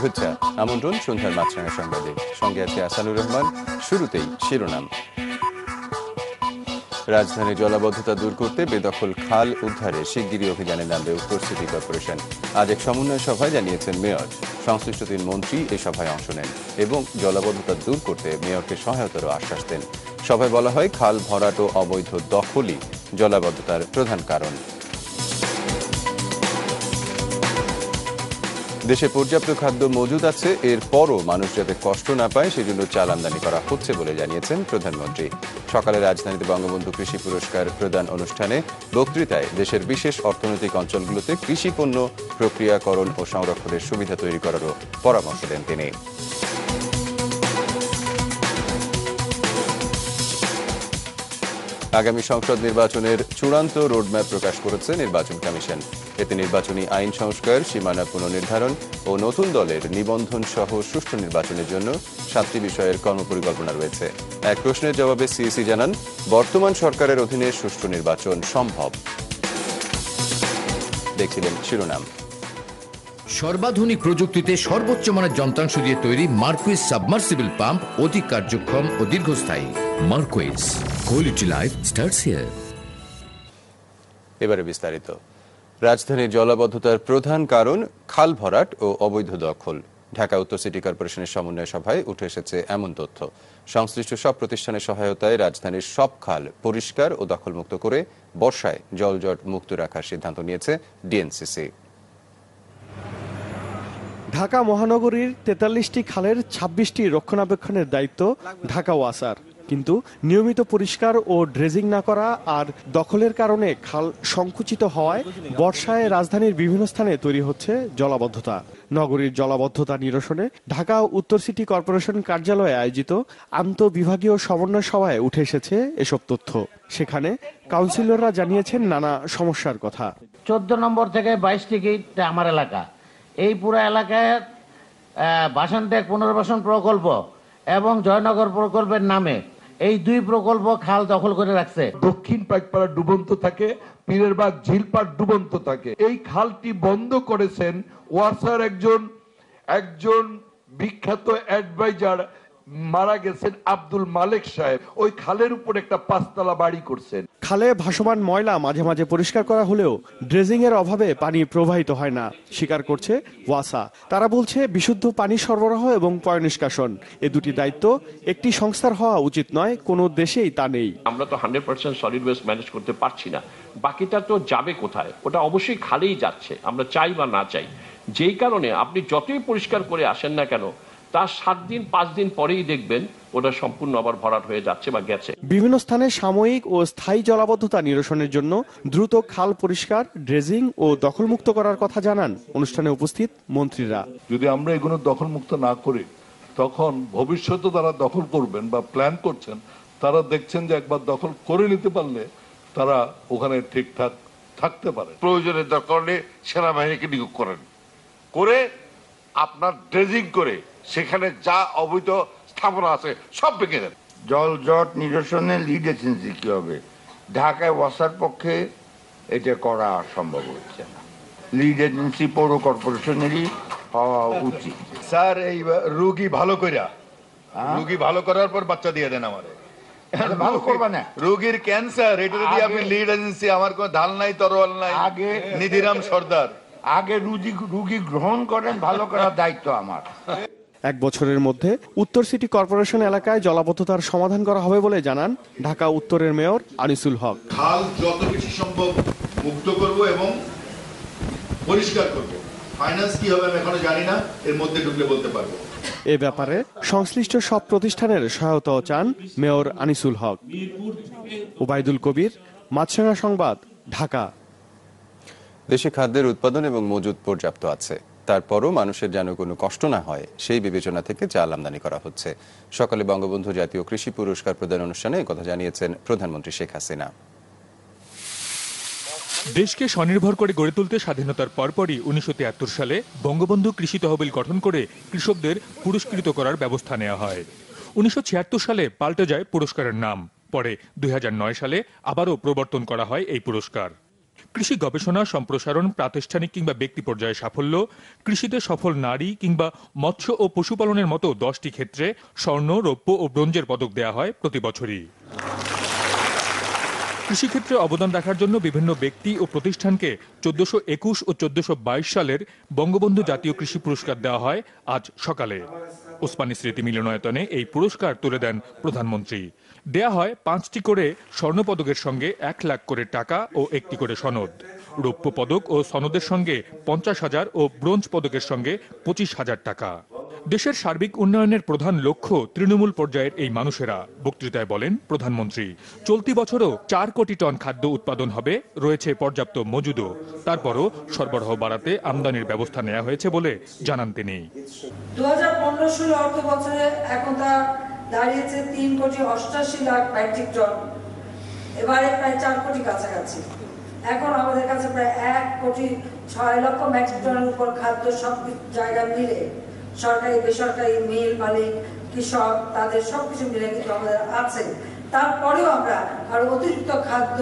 শুভেচ্ছা, আমন্ত্রণ সন্ধ্যার মাছরাঙা সংবাদে। সঙ্গে আছে আসানুর রহমান। শুরুতেই শিরোনাম। রাজধানীর জলাবদ্ধতা দূর করতে বেদখল খাল উদ্ধারে শিগগিরই অভিযানে নামবে উত্তর সিটি কর্পোরেশন। আজ এক সমন্বয় সভায় জানিয়েছেন মেয়র। সংশ্লিষ্ট 3 মন্ত্রী এ সভায় অংশ নেন এবং জলাবদ্ধতা দূর করতে মেয়রকে সহায়তারও আশ্বাস দেন। সভায় বলা হয়, খাল ভরাট ও অবৈধ দখলই জলাবদ্ধতার প্রধান কারণ। দেশে পর্যাপ্ত খাদ্য মজুদ আছে, এরপরও মানুষ যাতে কষ্ট না পায় সেজন্য চাল আমদানি করা হচ্ছে বলে জানিয়েছেন প্রধানমন্ত্রী। সকালে রাজধানীতে বঙ্গবন্ধু কৃষি পুরস্কার প্রদান অনুষ্ঠানে বক্তৃতায় দেশের বিশেষ অর্থনৈতিক অঞ্চলগুলোতে কৃষি পণ্য প্রক্রিয়াকরণ ও সংরক্ষণের সুবিধা তৈরি করারও পরামর্শ দেন তিনি। আগামী সংসদ নির্বাচনের চূড়ান্ত রোডম্যাপ প্রকাশ করেছে নির্বাচন কমিশন। এতে নির্বাচনী আইন সংস্কার, সীমানা পুনর্নির্ধারণ ও নতুন দলের নিবন্ধন সহ সুষ্ঠু নির্বাচনের জন্য 7টি বিষয়ের কর্মপরিকল্পনা রয়েছে। এক প্রশ্নের জবাবে সিইসি জানান, বর্তমান সরকারের অধীনে সুষ্ঠু নির্বাচন সম্ভব। দেখছিলেন শিরোনাম। সর্বাধুনিক প্রযুক্তিতে সর্বোচ্চ মানের যন্ত্রাংশ দিয়ে তৈরি মার্কুইস সাবমার্সিবল পাম্প অতি কার্যক্ষম ও দীর্ঘস্থায়ী। Marquis, quality life starts here. এবারে বিস্তারিত। রাজধানীর জলাবদ্ধতার প্রধান কারণ খাল ভরাট ও অবৈধ দখল। ঢাকা উত্তর সিটি কর্পোরেশনের সমন্বয় সভায় উঠে এসেছে এমন তথ্য। সংশ্লিষ্ট সব প্রতিষ্ঠানের সহায়তায় রাজধানীর সব খাল পরিষ্কার ও দখলমুক্ত করে বর্ষায় জলজট মুক্ত রাখার সিদ্ধান্ত নিয়েছে ডিএনসিসি। ঢাকা মহানগরীর 43টি খালের 26টি রক্ষণাবেক্ষণের দায়িত্ব ঢাকা ওয়াসার। কিন্তু নিয়মিত পরিষ্কার ও ড্রেজিং না করা আর দখলের কারণে খাল সংকুচিত হওয়ায় বর্ষায় রাজধানীর বিভিন্ন স্থানে তৈরি হচ্ছে জলাবদ্ধতা। নগরীর জলাবদ্ধতা নিরসনে ঢাকা উত্তর সিটি কর্পোরেশন কার্যালয়ে আয়োজিত আন্তঃবিভাগীয় সমন্বয় সভায় উঠে এসেছে এসব তথ্য। সেখানে কাউন্সিলররা জানিয়েছেন নানা সমস্যার কথা। 14 নম্বর থেকে 22 টিকিট আমার এলাকা। এই পুরো এলাকায় বাসানটেক পুনর্বাসন প্রকল্প এবং জয়নগর প্রকল্পের নামে এই 2 প্রকল্প খাল দখল করে রাখছে। দক্ষিণ পাইকপাড়া ডুবন্ত থাকে, পীরের বাগ ঝিলপাড় ডুবন্ত থাকে। এই খালটি বন্ধ করেছেন ওয়াসার একজন বিখ্যাত অ্যাডভাইজার মারা গেছেন আব্দুল মালেক সাহেব। ওই খালের উপর একটা 5তলা বাড়ি করছেন। খালে ভাসমান ময়লা মাঝে মাঝে পরিষ্কার করা হলেও ড্রেজিং এর অভাবে পানি প্রবাহিত হয় না, স্বীকার করছে ওয়াসা। তারা বলছে, বিশুদ্ধ পানি সরবরাহ এবং পয়ঃনিষ্কাশন এ দুটি দায়িত্ব একটি সংস্থার হওয়া উচিত নয়, কোনো দেশেই তা নেই। আমরা তো 100% সলিড ওয়েস্ট ম্যানেজ করতে পারছি না, বাকিটা তো যাবে কোথায়? ওটা অবশ্যই খালেই যাচ্ছে, আমরা চাই বা না চাই। যেই কারণে আপনি যতই পরিষ্কার করে আসেন না কেন, তার 7 দিন 5 দিন পরেই দেখবেন ওটা সম্পূর্ণ আবার ভরাট হয়ে যাচ্ছে বা গেছে। বিভিন্ন স্থানে সাময়িক ও স্থায়ী জলাবদ্ধতা নিরসনের জন্য দ্রুত খাল পরিষ্কার, ড্রেজিং ও দখলমুক্ত করার কথা জানান অনুষ্ঠানে উপস্থিত মন্ত্রীরা। যদি আমরা এগুলো দখলমুক্ত না করি, তখন ভবিষ্যতে তারা দখল করবেন বা প্ল্যান করছেন, তারা দেখছেন যে একবার দখল করে নিতে পারলে তারা ওখানে ঠিকঠাক থাকতে পারে। প্রয়োজনের দরকার হলে সেনাবাহিনীকে নিয়োগ করেন, করে আপনার ড্রেজিং করে সেখানে যা অবৈধ স্থাপনা আছে সব ভেঙে দেন। জলজট নিরসনে লিড এজেন্সি কি হবে? ঢাকায় ওয়াসার পক্ষে এটা করা সম্ভব হচ্ছে না। লিড এজেন্সি পৌর কর্পোরেশনেরই হওয়া উচিত। স্যার, এই রোগী ভালো করার পর বাচ্চা দিয়ে দেন আমারে। ভালো করবা না, রোগীর ক্যান্সার, এটা যদি আপনি লিড এজেন্সি, আমার কোনো ঢাল নাই, তরোয়াল নাই, আগে নিধিরাম সর্দার আগে রুগী গ্রহণ করেন, ভালো করার দায়িত্ব আমার। 1 বছরের মধ্যে উত্তর সিটি কর্পোরেশন এলাকায় জলাবদ্ধতার সমাধান করা হবে বলে জানান ঢাকা উত্তরের মেয়র আনিসুল হক। খাল যত বেশি সম্ভব মুক্ত করব এবং পরিষ্কার করব। ফাইন্যান্স কি হবে আমি এখনো জানি না, এর মধ্যে ঢুকলে বলতে পারবো। এ ব্যাপারে সংশ্লিষ্ট সব প্রতিষ্ঠানের সহায়তাও চান মেয়র আনিসুল হক। ওবায়দুল কবির, মাছরাঙা সংবাদ, ঢাকা। দেশে খাদ্যের উৎপাদন এবং মজুদ পর্যাপ্ত আছে, তারপরও মানুষের যেন কোনো কষ্ট না হয় সেই বিবেচনা থেকে চাল আমদানি করা হচ্ছে। সকালে বঙ্গবন্ধু জাতীয় কৃষি পুরস্কার প্রদান অনুষ্ঠানে একথা জানিয়েছেন প্রধানমন্ত্রী শেখ হাসিনা। দেশকে স্বনির্ভর করে গড়ে তুলতে স্বাধীনতার পরপরই 1973 সালে বঙ্গবন্ধু কৃষি তহবিল গঠন করে কৃষকদের পুরস্কৃত করার ব্যবস্থা নেওয়া হয়। 1976 সালে পাল্টে যায় পুরস্কারের নাম। পরে 2009 সালে আবারও প্রবর্তন করা হয় এই পুরস্কার। কৃষি গবেষণা সম্প্রসারণ, প্রাতিষ্ঠানিক কিংবা ব্যক্তি পর্যায়ে সাফল্য, কৃষিতে সফল নারী কিংবা মৎস্য ও পশুপালনের মতো 10টি ক্ষেত্রে স্বর্ণ, রৌপ্য ও ব্রোঞ্জের পদক দেওয়া হয় প্রতি বছরই। কৃষিক্ষেত্রে অবদান রাখার জন্য বিভিন্ন ব্যক্তি ও প্রতিষ্ঠানকে 1421 ও 1422 সালের বঙ্গবন্ধু জাতীয় কৃষি পুরস্কার দেওয়া হয় আজ সকালে। ওসমানী স্মৃতি মিলনায়তনে এই পুরস্কার তুলে দেন প্রধানমন্ত্রী। দেয়া হয় 5টি করে স্বর্ণপদকের সঙ্গে 1 লাখ করে টাকা ও 1টি করে সনদ। রৌপ্য পদক ও সনদের সঙ্গে 50,000 ও ব্রোঞ্জ পদকের সঙ্গে 25,000 টাকা। দেশের সার্বিক উন্নয়নের প্রধান লক্ষ্য তৃণমূল পর্যায়ের এই মানুষেরা। বক্তৃতায় বলেন প্রধানমন্ত্রী, চলতি বছরও 4 কোটি টন খাদ্য উৎপাদন হবে, রয়েছে পর্যাপ্ত মজুদও। তারপরও সরবরাহ বাড়াতে আমদানির ব্যবস্থা নেওয়া হয়েছে বলে জানান তিনি। 2015-16 অর্থ বছরে এখন তা দাঁড়িয়েছে 3,88,00,000 মেট্রিক টন, এবারে প্রায় 4 কোটি কাছাকাছি। এখন আমাদের কাছে প্রায় 1,06,00,000 মেট্রিক টনের উপর খাদ্য সব জায়গা মিলে, সরকারি বেসরকারি মিল মালিক কৃষক তাদের সবকিছু মিলে কিন্তু আমাদের আছে। তারপরেও আমরা আরো অতিরিক্ত খাদ্য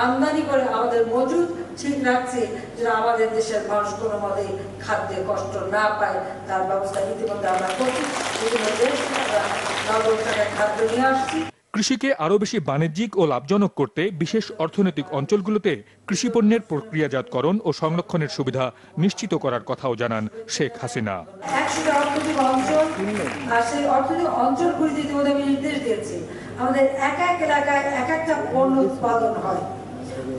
আমদানি করে আমাদের মজুদ ঠিক রাখছি, যেন আমাদের দেশের মানুষ কোনো মতে খাদ্যে কষ্ট না পায় তার ব্যবস্থা ইতিমধ্যে আমরা করছি। ইতিমধ্যে আমরা নগদ টাকায় খাদ্য নিয়ে আসছি। কৃষিকে আরও বেশি বাণিজ্যিক ও লাভজনক করতে বিশেষ অর্থনৈতিক অঞ্চলগুলোতে কৃষিপণ্যের প্রক্রিয়াজাতকরণ ও সংরক্ষণের সুবিধা নিশ্চিত করার কথাও জানান শেখ হাসিনা। 100টা অর্থনৈতিক অঞ্চল, আর সেই অর্থনৈতিক অঞ্চলগুলিতে ইতিমধ্যে আমি নির্দেশ দিয়েছি আমাদের এক এক এলাকায় এক একটা পণ্য উৎপাদন হয়,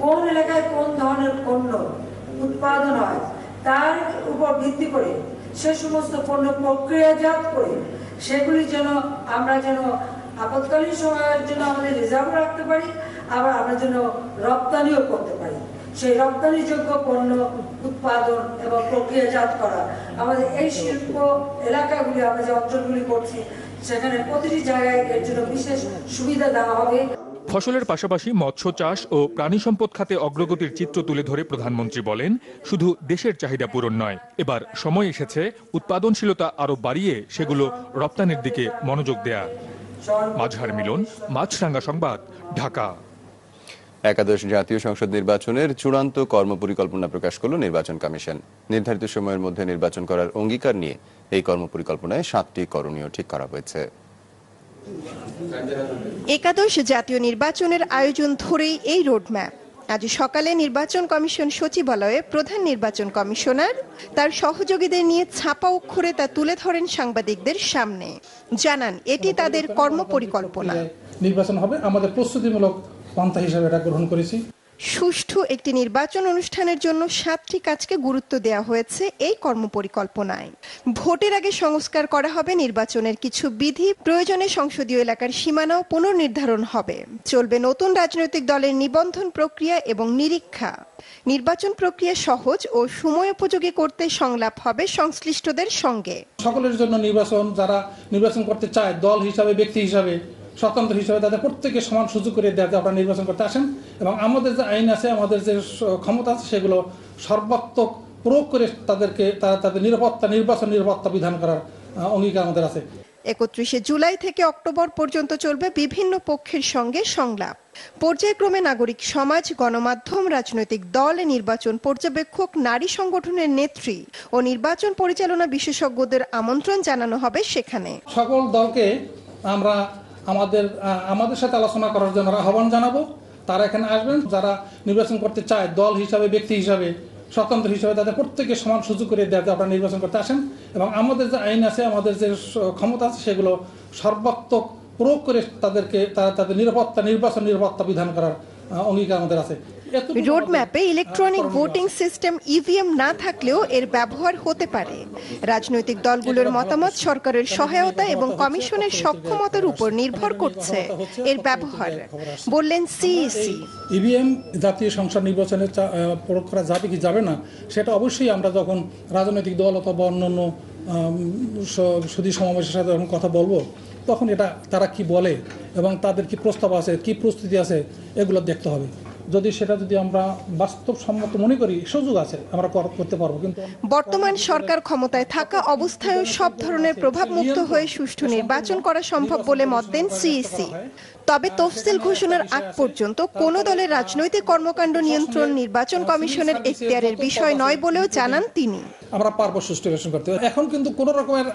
কোন এলাকায় কোন ধরনের পণ্য উৎপাদন হয় তার উপর ভিত্তি করে সে সমস্ত পণ্য প্রক্রিয়াজাত করে সেগুলি যেন আমরা আপৎকালীন সময়ের জন্য আমাদের রিজার্ভ রাখতে পারি, আবার আমরা যেন রপ্তানিও করতে পারি। সেই রপ্তানিযোগ্য পণ্য উৎপাদন এবং প্রক্রিয়াজাত করা আমাদের এই শিল্প এলাকাগুলি, আমরা যে অঞ্চলগুলি করছি সেখানে প্রতিটি জায়গায় এর জন্য বিশেষ সুবিধা দেওয়া হবে। ফসলের পাশাপাশি মৎস্য চাষ ও প্রাণী সম্পদ খাতে অগ্রগতির চিত্র তুলে ধরে প্রধানমন্ত্রী বলেন, শুধু দেশের চাহিদা পূরণ নয়, এবার সময় এসেছে উৎপাদনশীলতা আরো বাড়িয়ে সেগুলো রপ্তানির দিকে মনোযোগ দেয়া। মাঝহার মিলন, মাছরাঙ্গা সংবাদ, ঢাকা। একাদশ জাতীয় সংসদ নির্বাচনের চূড়ান্ত কর্মপরিকল্পনা প্রকাশ করল নির্বাচন কমিশন। নির্ধারিত সময়ের মধ্যে নির্বাচন করার অঙ্গীকার নিয়ে এই কর্মপরিকল্পনায় 7টি করণীয় ঠিক করা হয়েছে। একাদশ জাতীয় নির্বাচনের আয়োজন ধরেই এই রোডম্যাপ। আজ সকালে নির্বাচন কমিশন সচিবালয়ে প্রধান নির্বাচন কমিশনার তার সহযোগীদের নিয়ে ছাপা অক্ষরে তা তুলে ধরেন সাংবাদিকদের সামনে। জানান এটি তাদের কর্মপরিকল্পনা। নির্বাচন হবে, আমাদের প্রস্তুতিমূলক পন্থা হিসেবে এটা গ্রহণ করেছি। সুষ্ঠু একটি নির্বাচন অনুষ্ঠানের জন্য 7টি কাজকে গুরুত্ব দেওয়া হয়েছে এই কর্মপরিকল্পনায়। ভোটের আগে সংস্কার করা হবে নির্বাচনের কিছু বিধি, প্রয়োজনে সংসদীয় এলাকার সীমানাও পুনর্নির্ধারণ হবে। চলবে নতুন রাজনৈতিক দলের নিবন্ধন প্রক্রিয়া এবং নিরীক্ষা। নির্বাচন প্রক্রিয়া সহজ ও সময়োপযোগী করতে সংলাপ হবে সংশ্লিষ্টদের সঙ্গে। সকলের জন্য নির্বাচন, যারা নির্বাচন করতে চায় দল হিসাবে, ব্যক্তি হিসাবে, স্বতন্ত্র হিসেবে তাদের প্রত্যেকে সমান সুযোগ করে দেওয়া, আপনারা নির্বাচন করতে আসেন এবং আমাদের যে আইন আছে, আমাদের যে ক্ষমতা আছে সেগুলো সর্বাত্মক প্রয়োগ করে তাদের নির্বাচন নিরাপত্তা বিধান করার অঙ্গীকার আমাদের আছে। 31শে জুলাই থেকে অক্টোবর পর্যন্ত চলবে বিভিন্ন পক্ষের সঙ্গে সংলাপ। পর্যায়ক্রমে নাগরিক সমাজ, গণমাধ্যম, রাজনৈতিক দল, নির্বাচন পর্যবেক্ষক, নারী সংগঠনের নেত্রী ও নির্বাচন পরিচালনা বিশেষজ্ঞদের আমন্ত্রণ জানানো হবে সেখানে। সকল দলকে আমরা আমাদের সাথে আলোচনা করার জন্য আহ্বান জানাবো। তারা এখানে আসবেন, যারা নির্বাচন করতে চায় দল হিসাবে, ব্যক্তি হিসাবে, স্বতন্ত্র হিসাবে তাদের প্রত্যেকে সমান সুযোগ করে দেওয়া, আপনারা নির্বাচন করতে আসেন এবং আমাদের যে আইন আছে, আমাদের যে ক্ষমতা আছে সেগুলো সর্বাত্মক প্রয়োগ করে তাদের নির্বাচন নিরাপত্তা বিধান করার অঙ্গীকার আমাদের আছে। রোডম্যাপে ইলেকট্রনিক ভোটিং সিস্টেম ইভিএম না থাকলেও এর ব্যবহার হতে পারে। রাজনৈতিক দলগুলোর মতামত, সরকারের সহায়তা এবং কমিশনের সক্ষমতার উপর নির্ভর করছে এর ব্যবহার, বললেন সিইসি। ইভিএম জাতীয় সংসদ নির্বাচনে প্রয়োগ করা যাবে কি যাবে না সেটা অবশ্যই আমরা যখন রাজনৈতিক দল অথবা অন্যান্য সুধী সমাবেশের সাথে যখন কথা বলবো তখন এটা তারা কি বলে এবং তাদের কি প্রস্তাব আছে, কি প্রস্তুতি আছে, এগুলো দেখতে হবে। যদি আমরা বাস্তবসম্মত মনে করি সুযোগ আছে, আমরা করতে পারবো। কিন্তু বর্তমান সরকার ক্ষমতায় থাকা অবস্থায়ও সব ধরনের প্রভাব মুক্ত হয়ে সুষ্ঠু নির্বাচন করা সম্ভব বলে মত দেন সিইসি। তবে তফসিল ঘোষণার আগ পর্যন্ত কোনো দলের রাজনৈতিক কর্মকাণ্ড নিয়ন্ত্রণ নির্বাচন কমিশনের এখতিয়ারের বিষয় নয় বলেও জানান তিনি। আমরা পারবো সুষ্ঠু ইলেকশন করতে। এখন কিন্তু কোন রকমের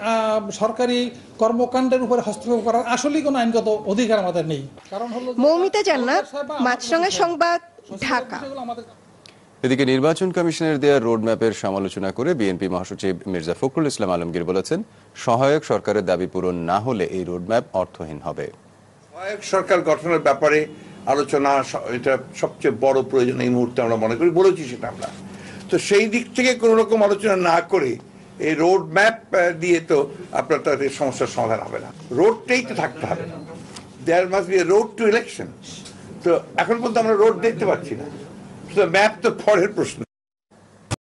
সরকারি কর্মকাণ্ডের উপরে হস্তক্ষেপ করার আসলেই কোনো আইনগত অধিকার আমাদের নেই। কারণ হলো মৌমিতা জান্নাত, মাছরাঙা সংবাদ, ঢাকা। এদিকে নির্বাচন কমিশনের দেয়া রোডম্যাপের সমালোচনা করে বিএনপি মহাসচিব মির্জা ফখরুল ইসলাম আলমগীর বলেছেন, সহায়ক সরকারের দাবি পূরণ না হলে এই রোডম্যাপ অর্থহীন হবে। সহায়ক সরকার গঠনের ব্যাপারে আলোচনা এটা সবচেয়ে বড় প্রয়োজন এই মুহূর্তে আমরা মনে করি, বলেছি সেটা আমরা। তো সেই দিক থেকে কোন রকম আলোচনা না করে এই রোড ম্যাপ দিয়ে তো আপনার তাদের সমস্যার সমাধান হবে না। রোডটাই তো থাকতে হবে, there must be a road to election. তো এখন পর্যন্ত আমরা রোড দেখতে পাচ্ছি না, ম্যাপ তো পরের প্রশ্ন।